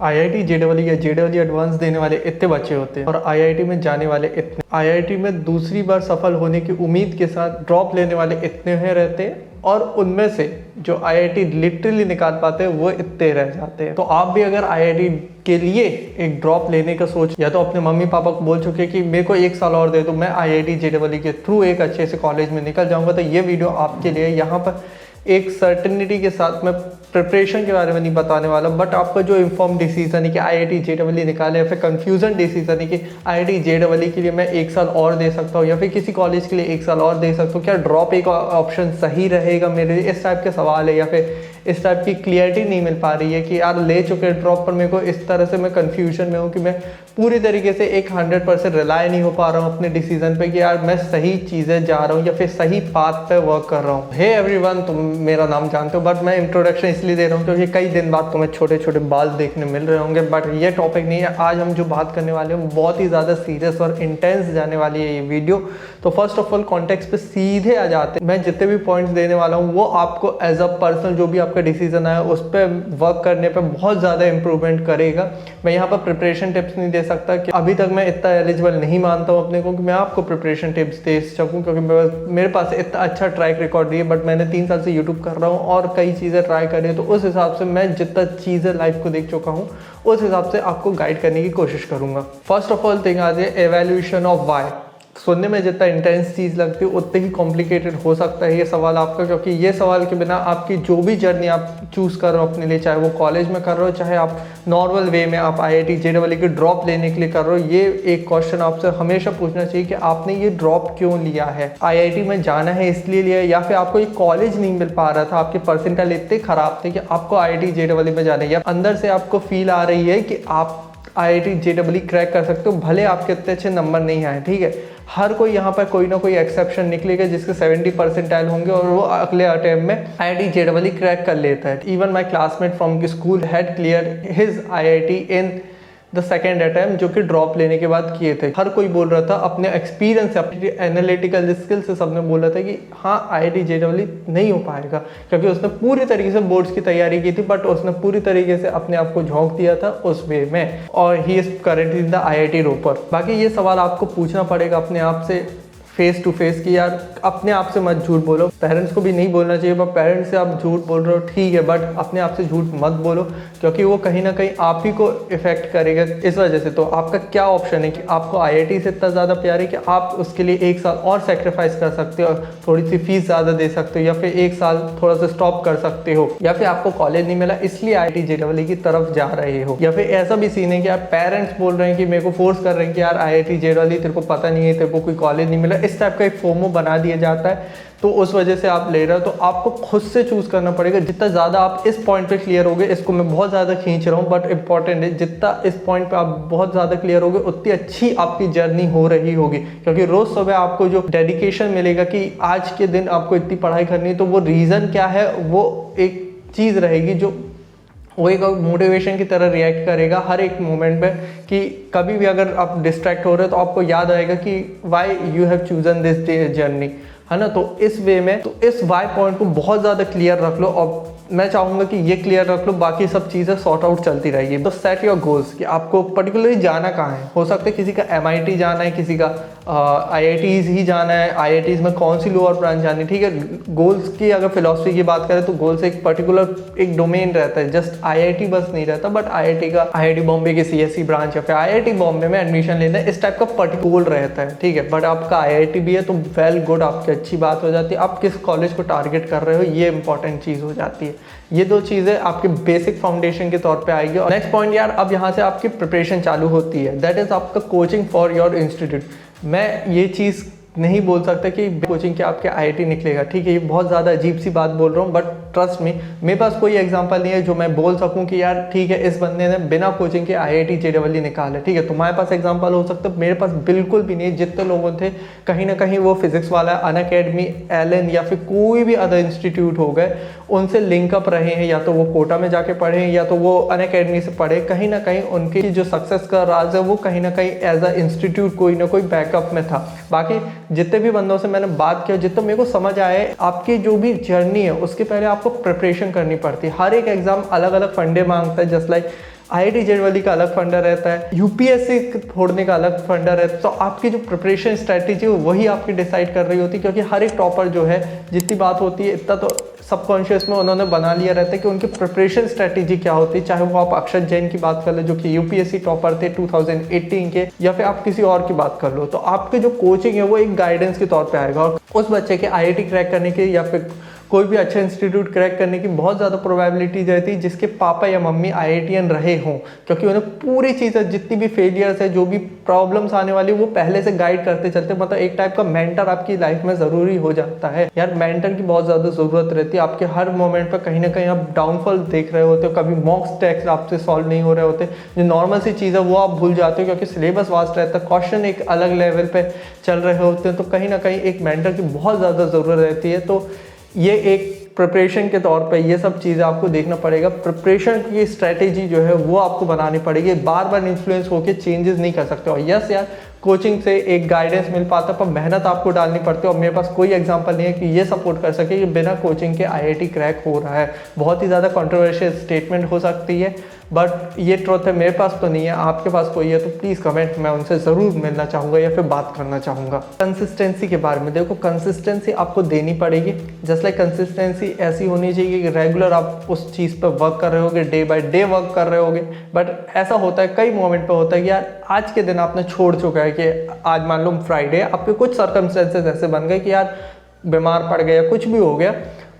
IIT JEE या JEE advance देने वाले इतने बच्चे होते हैं और आईआईटी में जाने वाले इतने, आईआईटी में दूसरी बार सफल होने की उम्मीद के साथ ड्रॉप लेने वाले इतने हैं रहते हैं और उनमें से जो आईआईटी लिटरली निकाल पाते हैं वो इतने रह जाते हैं। तो आप भी अगर आईआईटी के लिए एक ड्रॉप लेने का सोच, या तो अपने मम्मी पापा को बोल चुके कि मेरे को 1 साल और दे दो, मैं आईआईटी जेईई के थ्रू एक अच्छे से कॉलेज में निकल जाऊंगा, तो ये वीडियो आपके लिए। यहाँ पर एक सर्टेनिटी के साथ मैं प्रिपरेशन के बारे में नहीं बताने वाला, बट आपका जो इन्फॉर्म डिसीजन है कि आईआईटी जेईई निकाले, या फिर कंफ्यूजन डिसीजन है कि आईआईटी जेईई के लिए मैं 1 साल और दे सकता हूँ या फिर किसी कॉलेज के लिए 1 साल और दे सकता हूँ, क्या ड्रॉप एक ऑप्शन सही रहेगा मेरे लिए, इस टाइप के सवाल है। या फिर इस टाइप की क्लियरिटी नहीं मिल पा रही है कि यार ले चुके ड्रॉप पर मेरे को इस तरह से मैं कन्फ्यूजन में हूँ कि मैं पूरी तरीके से एक 100% रिलाय नहीं हो पा रहा हूँ अपने डिसीजन पे कि यार मैं सही चीज़ें जा रहा हूँ या फिर सही पाथ पे वर्क कर रहा हूँ। हे एवरीवन, तुम मेरा नाम जानते हो, बट मैं इंट्रोडक्शन इसलिए दे रहा हूँ क्योंकि कई दिन बाद तुम्हें छोटे छोटे बाल देखने मिल रहे होंगे, बट ये टॉपिक नहीं है। आज हम जो बात करने वाले हैं बहुत ही ज़्यादा सीरियस और इंटेंस जाने वाली है ये वीडियो। तो फर्स्ट ऑफ ऑल कॉन्टेक्स्ट पे सीधे आ जाते हैं। मैं जितने भी पॉइंट्स देने वाला हूँ वो आपको एज अ पर्सनल जो भी आपका डिसीजन है उस पर वर्क करने पे बहुत ज़्यादा इंप्रूवमेंट करेगा। मैं यहाँ पर प्रिपरेशन टिप्स नहीं दे सकता कि अभी तक मैं इतना एलिजिबल नहीं मानता हूँ अपने को कि मैं आपको प्रिपरेशन टिप्स दे सकूँ, क्योंकि मेरे पास इतना अच्छा ट्रैक रिकॉर्ड नहीं है। बट मैंने 3 साल से यूट्यूब कर रहा हूँ और कई चीज़ें ट्राई करी है, तो उस हिसाब से मैं जितना चीज़ें लाइफ को देख चुका हूँ उस हिसाब से आपको गाइड करने की कोशिश करूँगा। फर्स्ट ऑफ ऑल थिंग आ जाए एवेल्यूशन ऑफ वाई। सुनने में जितना इंटेंस चीज़ लगती है उतने ही कॉम्प्लिकेटेड हो सकता है ये सवाल आपका, क्योंकि ये सवाल के बिना आपकी जो भी जर्नी आप चूज़ कर रहे हो अपने लिए, चाहे वो कॉलेज में कर रहे हो चाहे आप नॉर्मल वे में आप आईआईटी जेईई की ड्रॉप लेने के लिए कर रहे हो, ये एक क्वेश्चन आपसे हमेशा पूछना चाहिए कि आपने ये ड्रॉप क्यों लिया है। आईआईटी में जाना है इसलिए लिया है, या फिर आपको ये कॉलेज नहीं मिल पा रहा था, आपके परसेंटाइल इतने खराब थे कि आपको आईआईटी जेईई में जाना है, या अंदर से आपको फील आ रही है कि आप आईआईटी जेईई क्रैक कर सकते हो भले आपके इतने अच्छे नंबर नहीं आए। ठीक है, हर कोई यहाँ पर कोई ना कोई एक्सेप्शन निकलेगा जिसके 70 परसेंटाइल होंगे और वो अगले अटेम्प्ट में आईआईटी जेईई क्रैक कर लेता है। Even my classmate from school had clear his IIT in the second attempt, जो कि ड्रॉप लेने के बाद किए थे। हर कोई बोल रहा था अपने एक्सपीरियंस से, अपनी एनालिटिकल स्किल से, सबने बोला था कि हाँ आईआईटी जेईई नहीं हो पाएगा, क्योंकि उसने पूरी तरीके से बोर्ड्स की तैयारी की थी, बट उसने पूरी तरीके से अपने आप को झोंक दिया था उस वे में, और he is currently in the IIT Ropar. बाकी ये सवाल आपको पूछना पड़ेगा अपने आप से फेस टू फेस कि यार अपने आप से मत झूठ बोलो। पेरेंट्स को भी नहीं बोलना चाहिए, पर पेरेंट्स से आप झूठ बोल रहे हो ठीक है, बट अपने आप से झूठ मत बोलो, क्योंकि वो कहीं ना कहीं आप ही को इफेक्ट करेगा इस वजह से। तो आपका क्या ऑप्शन है कि आपको आईआईटी से इतना ज़्यादा प्यार है कि आप उसके लिए 1 साल और सेक्रीफाइस कर सकते हो, थोड़ी सी फीस ज़्यादा दे सकते हो, या फिर 1 साल थोड़ा सा स्टॉप कर सकते हो, या फिर आपको कॉलेज नहीं मिला इसलिए आईआईटी जेईई की तरफ जा रहे हो, या फिर ऐसा भी सीन है कि आप पेरेंट्स बोल रहे हैं कि मेरे को फोर्स कर रहे हैं कि यार आईआईटी जेईई तेरे को पता नहीं है, तेरे को कोई कॉलेज नहीं मिला, इस टाइप का एक फोमो बना दिया जाता है, तो उस वजह से आप ले रहे हो। तो आपको खुद से चूज करना पड़ेगा। जितना ज़्यादा आप इस पॉइंट पे क्लियर होगे, इसको मैं बहुत ज़्यादा खींच रहा हूँ बट इंपॉर्टेंट है, जितना इस पॉइंट पे आप बहुत ज़्यादा क्लियर होगे उतनी अच्छी आपकी जर्नी हो रही होगी, क्योंकि रोज़ सुबह आपको जो डेडिकेशन मिलेगा कि आज के दिन आपको इतनी पढ़ाई करनी है, तो वो रीज़न क्या है, वो एक चीज़ रहेगी जो वो एक मोटिवेशन की तरह रिएक्ट करेगा हर एक मोमेंट पे, कि कभी भी अगर आप डिस्ट्रैक्ट हो रहे हो तो आपको याद आएगा कि why you have chosen this journey, है ना। तो इस वे में तो इस वाई पॉइंट को बहुत ज़्यादा क्लियर रख लो, और मैं चाहूँगा कि ये क्लियर रख लो, बाकी सब चीज़ें सॉर्ट आउट चलती रहेगी। तो सेट योर गोल्स कि आपको पर्टिकुलरली जाना कहाँ है। हो सकता है किसी का एमआईटी जाना है, किसी का आईआईटीज़ ही जाना है, आईआईटीज़ में कौन सी लोअर ब्रांच जानी है। ठीक है, गोल्स की अगर फिलॉसफी की बात करें तो गोल्स एक पर्टिकुलर एक डोमेन रहता है, जस्ट आईआईटी बस नहीं रहता, बट आईआईटी का आईआईटी बॉम्बे की सीएससी ब्रांच या फिर आईआईटी बॉम्बे में एडमिशन लेना है, इस टाइप का पर्टिकुलर गोल रहता है। ठीक है, बट आपका आईआईटी भी है तो वेल गुड, आपकी अच्छी बात हो जाती है। आप किस कॉलेज को टारगेट कर रहे हो ये इंपॉर्टेंट चीज़ हो जाती है। ये 2 चीज़ें आपके बेसिक फाउंडेशन के तौर पे आएगी। और नेक्स्ट पॉइंट यार, अब यहाँ से आपकी प्रिपरेशन चालू होती है, दैट इज़ आपका कोचिंग फॉर योर इंस्टीट्यूट। मैं ये चीज़ नहीं बोल सकता कि कोचिंग के आपके आईआईटी निकलेगा। ठीक है, ये बहुत ज़्यादा अजीब सी बात बोल रहा हूँ, बट ट्रस्ट मी मेरे पास कोई एग्जांपल नहीं है जो मैं बोल सकूं कि यार ठीक है इस बंदे ने बिना कोचिंग के आईआईटी जेईई निकाला। ठीक है, तुम्हारे पास एग्जांपल हो सकता है, मेरे पास बिल्कुल भी नहीं है। जितने लोगों थे कहीं ना कहीं वो फिजिक्स वाला अनअकैडमी, एलन या फिर कोई भी अदर इंस्टीट्यूट हो गए, उनसे लिंकअप रहे हैं, या तो वो कोटा में जाके पढ़े हैं या तो वो अनअकैडमी से पढ़े। कहीं ना कहीं उनकी जो सक्सेस का राज है वो कहीं ना कहीं एज अ इंस्टीट्यूट कोई ना कोई बैकअप में था। बाकी जितने भी बंदों से मैंने बात किया, जितना मेरे को समझ आया, आपकी जो भी जर्नी है उसके पहले आपको प्रिपरेशन करनी पड़ती है। हर एक एग्जाम अलग अलग फंडे मांगता है, जस्ट लाइक IIT जेईई का अलग फंडा रहता है, यूपीएससी फोड़ने का अलग फंडा रहता है। तो आपकी जो प्रिपरेशन स्ट्रैटेजी है वही आपकी डिसाइड कर रही होती है, क्योंकि हर एक टॉपर जो है जितनी बात होती है इतना तो सबकॉन्शियस में उन्होंने बना लिया रहता है कि उनकी प्रिपरेशन स्ट्रैटेजी क्या होती है। चाहे वो आप अक्षत जैन की बात कर लो जो कि यूपीएससी टॉपर थे 2018 के, या फिर आप किसी और की बात कर लो, तो आपके जो कोचिंग है वो एक गाइडेंस के तौर पे आएगा। और उस बच्चे के IIT क्रैक करने की या फिर कोई भी अच्छा इंस्टीट्यूट क्रैक करने की बहुत ज़्यादा प्रोबेबिलिटी रहती है जिसके पापा या मम्मी IITian रहे हों, क्योंकि उन्हें पूरी चीज़ें जितनी भी फेलियर्स है, जो भी प्रॉब्लम्स आने वाली वो पहले से गाइड करते चलते। मतलब एक टाइप का मेंटर आपकी लाइफ में ज़रूरी हो जाता है यार। मेंटर की बहुत ज़्यादा ज़रूरत रहती है। आपके हर मोमेंट पर कहीं ना कहीं आप डाउनफॉल देख रहे होते हो, कभी मॉक्स टेस्ट आपसे सॉल्व नहीं हो रहे होते, जो नॉर्मल सी चीज़ है वो आप भूल जाते हो क्योंकि सिलेबस वास्ट रहता है, क्वेश्चन एक अलग लेवल पर चल रहे होते हैं। तो कहीं ना कहीं एक मेंटर की बहुत ज़्यादा ज़रूरत रहती है। तो ये एक प्रिपरेशन के तौर पे ये सब चीज़ें आपको देखना पड़ेगा। प्रिपरेशन की स्ट्रैटेजी जो है वो आपको बनानी पड़ेगी, बार बार इन्फ्लुएंस होकर चेंजेस नहीं कर सकते। और यस यार, कोचिंग से एक गाइडेंस मिल पाता है पर मेहनत आपको डालनी पड़ती है। और मेरे पास कोई एग्जांपल नहीं है कि ये सपोर्ट कर सके कि बिना कोचिंग के IIT क्रैक हो रहा है। बहुत ही ज़्यादा कंट्रोवर्शियल स्टेटमेंट हो सकती है, बट ये ट्रुथ है। मेरे पास तो नहीं है, आपके पास कोई है तो प्लीज़ कमेंट, मैं उनसे ज़रूर मिलना चाहूँगा या फिर बात करना चाहूँगा। कंसिस्टेंसी के बारे में देखो, कंसिस्टेंसी आपको देनी पड़ेगी। जस्ट लाइक कंसिस्टेंसी ऐसी होनी चाहिए कि रेगुलर आप उस चीज़ पर वर्क कर रहे होगे, डे बाय डे वर्क कर रहे होगे। बट ऐसा होता है, कई मोमेंट पर होता है कि यार आज के दिन आपने छोड़ चुका है कि आज मान लो फ्राइडे, आपके कुछ सर्कमस्टेंसेस ऐसे बन गए कि यार बीमार पड़ गया, कुछ भी हो गया,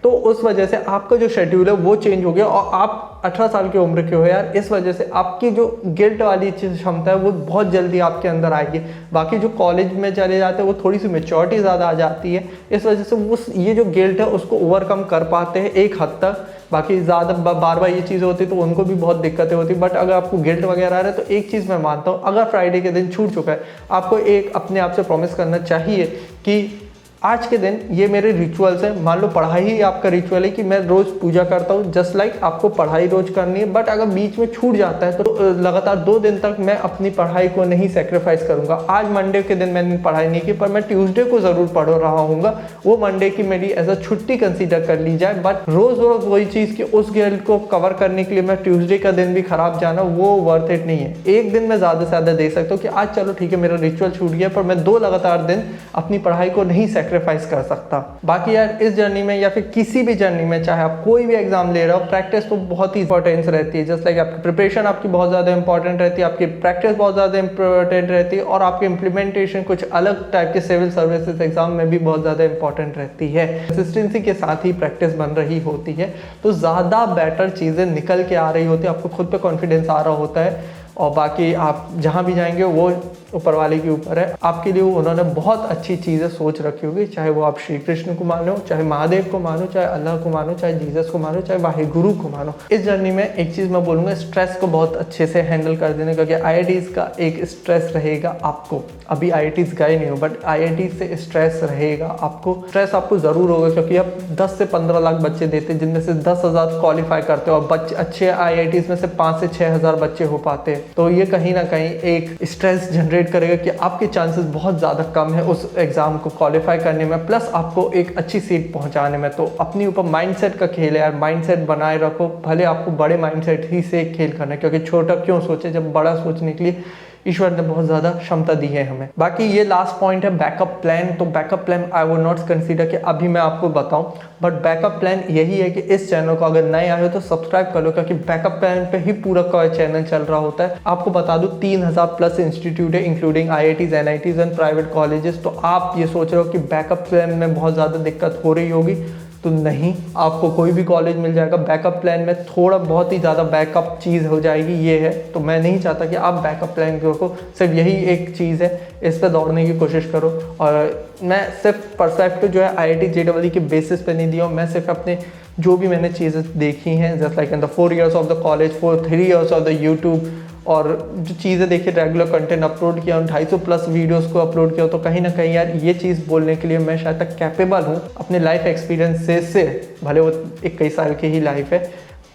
तो उस वजह से आपका जो शेड्यूल है वो चेंज हो गया और आप 18 साल की उम्र के हो यार। इस वजह से आपकी जो गिल्ट वाली क्षमता है वो बहुत जल्दी आपके अंदर आएगी। बाकी जो कॉलेज में चले जाते हैं वो थोड़ी सी मेच्योरिटी ज़्यादा आ जाती है, इस वजह से वो ये जो गिल्ट है उसको ओवरकम कर पाते हैं एक हद तक। बाकी ज़्यादा बार बार ये चीज़ें होती तो उनको भी बहुत दिक्कतें होती। बट अगर आपको गिल्ट वगैरह आ रहा है तो एक चीज़ मैं मानता हूँ, अगर फ्राइडे के दिन छूट चुका है, आपको एक अपने आप से प्रॉमिस करना चाहिए कि आज के दिन ये मेरे रिचुअल्स हैं। मान लो पढ़ाई ही आपका रिचुअल है कि मैं रोज़ पूजा करता हूँ, जस्ट लाइक आपको पढ़ाई रोज़ करनी है। बट अगर बीच में छूट जाता है तो लगातार 2 दिन तक मैं अपनी पढ़ाई को नहीं सेक्रीफाइस करूँगा। आज मंडे के दिन मैंने पढ़ाई नहीं की पर मैं ट्यूसडे को ज़रूर पढ़ रहा हूँगा, वो मंडे की मेरी एज अ छुट्टी कंसीडर कर ली जाए। बट रोज़ रोज़ वही चीज़ कि उस गिल्ट को कवर करने के लिए मैं ट्यूसडे का दिन भी ख़राब जाना, वो वर्थ इट नहीं है। एक दिन मैं ज़्यादा से ज़्यादा दे सकता हूँ कि आज चलो ठीक है मेरा रिचुअल छूट गया, पर मैं 2 लगातार दिन अपनी पढ़ाई को नहीं सेक्रीफाइस कर सकता। बाकी यार इस जर्नी में या फिर किसी भी जर्नी में, चाहे आप कोई भी एग्जाम ले रहे हो, प्रैक्टिस तो बहुत ही इंपॉर्टेंस रहती है। जस्ट लाइक आपकी प्रिपरेशन आपकी बहुत ज़्यादा इंपॉर्टेंट रहती है, आपकी प्रैक्टिस बहुत ज़्यादा इंपॉर्टेंट रहती है, और आपकी इंप्लीमेंटेशन कुछ अलग टाइप के सिविल सर्विसेज एग्जाम में भी बहुत ज़्यादा इंपॉर्टेंट रहती है। कंसिस्टेंसी के साथ ही प्रैक्टिस बन रही होती है तो ज़्यादा बेटर चीज़ें निकल के आ रही होती है, आपको खुद पे कॉन्फिडेंस आ रहा होता है। और बाकी आप जहाँ भी जाएंगे वो ऊपर वाले के ऊपर है। आपके लिए उन्होंने बहुत अच्छी चीज़ें सोच रखी होगी, चाहे वो आप श्री कृष्ण को मानो, चाहे महादेव को मानो, चाहे अल्लाह को मानो, चाहे जीसस को मानो, चाहे वाहिगुरु को मानो। इस जर्नी में एक चीज़ मैं बोलूँगा, स्ट्रेस को बहुत अच्छे से हैंडल कर देने, क्योंकि IITs का एक स्ट्रेस रहेगा आपको। अभी IITs गए नहीं हो बट IIT से स्ट्रेस रहेगा आपको। स्ट्रेस आपको ज़रूर होगा क्योंकि आप 10 से 15 लाख बच्चे देते हैं, जिनमें से 10,000 क्वालिफाई करते हो और बच्चे अच्छे IITs में से 5 से 6,000 बच्चे हो पाते हैं। तो ये कहीं ना कहीं एक स्ट्रेस जनरेट करेगा कि आपके चांसेस बहुत ज़्यादा कम है उस एग्ज़ाम को क्वालिफाई करने में, प्लस आपको एक अच्छी सीट पहुंचाने में। तो अपने ऊपर माइंडसेट का खेल है यार, माइंडसेट बनाए रखो। भले आपको बड़े माइंडसेट ही से खेल करना है, क्योंकि छोटा क्यों सोचे जब बड़ा सोचने के लिए ईश्वर ने बहुत ज़्यादा क्षमता दी है हमें। बाकी ये लास्ट पॉइंट है बैकअप प्लान। तो backup plan I would not consider कि अभी मैं आपको बताऊं, बट बैकअप प्लान यही है कि इस चैनल को अगर नए आए हो तो सब्सक्राइब कर लो, क्योंकि बैकअप प्लान पे ही पूरा का चैनल चल रहा होता है। आपको बता दूं 3000 प्लस इंस्टीट्यूट है, including IITs, NITs and private colleges. तो आप ये सोच रहे हो कि बैकअप प्लान में बहुत ज़्यादा दिक्कत हो रही होगी, तो नहीं, आपको कोई भी कॉलेज मिल जाएगा। बैकअप प्लान में थोड़ा बहुत ही ज़्यादा बैकअप चीज़ हो जाएगी, ये है। तो मैं नहीं चाहता कि आप बैकअप प्लान को, सिर्फ यही एक चीज़ है, इस पर दौड़ने की कोशिश करो। और मैं सिर्फ पर्सपेक्टिव जो है IIT JEE के बेसिस पे नहीं दिया हूँ, मैं सिर्फ अपने जो भी मैंने चीज़ें देखी हैं, just like in the 4 years of the college, 3 years of the YouTube, और जो चीज़ें देखिए रेगुलर कंटेंट अपलोड किया, 250 प्लस वीडियोस को अपलोड किया, तो कहीं ना कहीं यार ये चीज़ बोलने के लिए मैं शायद तक कैपेबल हूँ अपने लाइफ एक्सपीरियंस से। भले वो 21 साल की ही लाइफ है,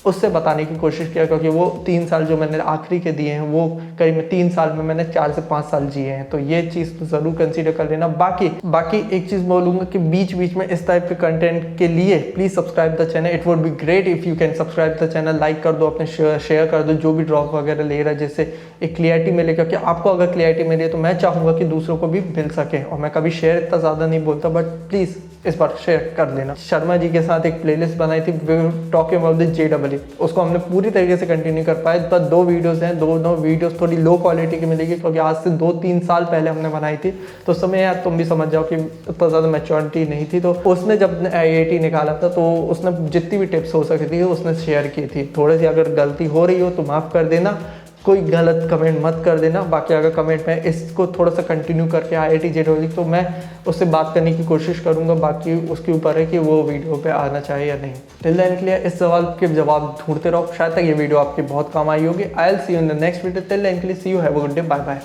उससे बताने की कोशिश किया, क्योंकि वो 3 साल जो मैंने आखिरी के दिए हैं वो करीब 3 साल में मैंने 4 से 5 साल जिए हैं, तो ये चीज़ तो ज़रूर कंसीडर कर लेना। बाकी एक चीज़ बोलूँगा कि बीच बीच में इस टाइप के कंटेंट के लिए please subscribe the channel. It would be great if you can subscribe the channel, like कर दो, अपने शेयर कर दो जो भी ड्रॉप वगैरह ले रहा है, जिससे एक क्लियरिटी मिले, क्योंकि आपको अगर क्लियरिटी मिले तो मैं चाहूँगा कि दूसरों को भी मिल सके। और मैं कभी शेयर इतना ज़्यादा नहीं बोलता, बट प्लीज़ इस बार शेयर कर लेना। शर्मा जी के साथ एक प्लेलिस्ट बनाई थी टॉकिंग अबाउट द JEE, उसको हमने पूरी तरीके से कंटिन्यू कर पाए। तो 2 वीडियोस हैं, दोनों वीडियोस थोड़ी लो क्वालिटी की मिलेगी, क्योंकि आज से 2-3 साल पहले हमने बनाई थी, तो उस समय यार तुम भी समझ जाओ कि उतना ज़्यादा मैच्योरिटी नहीं थी। तो उसने जब IIT निकाला था तो उसने जितनी भी टिप्स हो सकती थी उसने शेयर की थी। थोड़ी सी अगर गलती हो रही हो तो माफ़ कर देना, कोई गलत कमेंट मत कर देना। बाकी अगर कमेंट में इसको थोड़ा सा कंटिन्यू करके IIT JEE तो मैं उससे बात करने की कोशिश करूंगा। बाकी उसके ऊपर है कि वो वीडियो पे आना चाहिए या नहीं। टिल देन के लिए इस सवाल के जवाब ढूंढते रहो, शायद तक ये वीडियो आपकी बहुत काम आई होगी। I will see you in the next video. Till then के लिए see you, have a good day, bye bye.